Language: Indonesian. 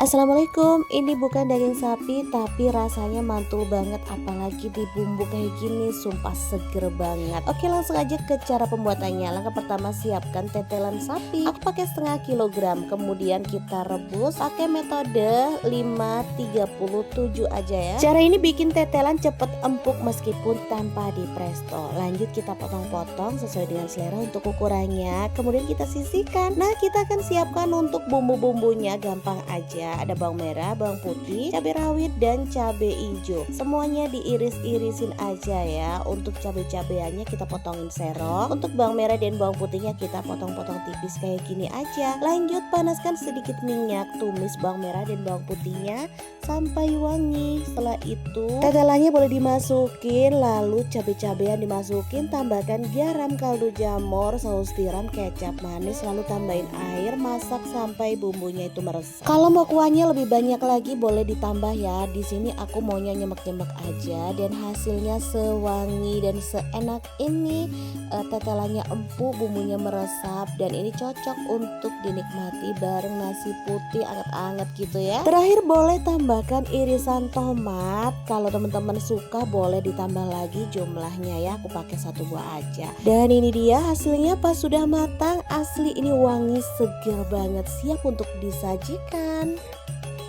Assalamualaikum, ini bukan daging sapi tapi rasanya mantul banget apalagi di bumbu kayak gini, sumpah seger banget. Oke, langsung aja ke cara pembuatannya. Langkah pertama, siapkan tetelan sapi. Aku pakai setengah kilogram, kemudian kita rebus pakai metode 5-37 aja ya. Cara ini bikin tetelan cepet empuk meskipun tanpa di presto. Lanjut kita potong-potong sesuai dengan selera untuk ukurannya, kemudian kita sisihkan. Nah, kita akan siapkan untuk bumbu-bumbunya, gampang aja. Ada bawang merah, bawang putih, cabai rawit, dan cabai hijau. Semuanya diiris-irisin aja ya. Untuk cabai-cabeannya kita potongin serong. Untuk bawang merah dan bawang putihnya kita potong-potong tipis kayak gini aja. Lanjut panaskan sedikit minyak, tumis bawang merah dan bawang putihnya sampai wangi. Setelah itu tetelannya boleh dimasukin, lalu cabai-cabean dimasukin, tambahkan garam, kaldu jamur, saus tiram, kecap manis, lalu tambahin air, masak sampai bumbunya itu meresap. Kalau mau kuahnya lebih banyak lagi boleh ditambah ya. Di sini aku maunya nyemek-nyemek aja dan hasilnya sewangi dan seenak ini. Tetelannya empuk, bumbunya meresap dan ini cocok untuk dinikmati bareng nasi putih anget-anget gitu ya. Terakhir boleh tambahkan irisan tomat. Kalau teman-teman suka boleh ditambah lagi jumlahnya ya. Aku pakai 1 buah aja. Dan ini dia hasilnya pas sudah matang. Asli ini wangi, segar banget, siap untuk disajikan.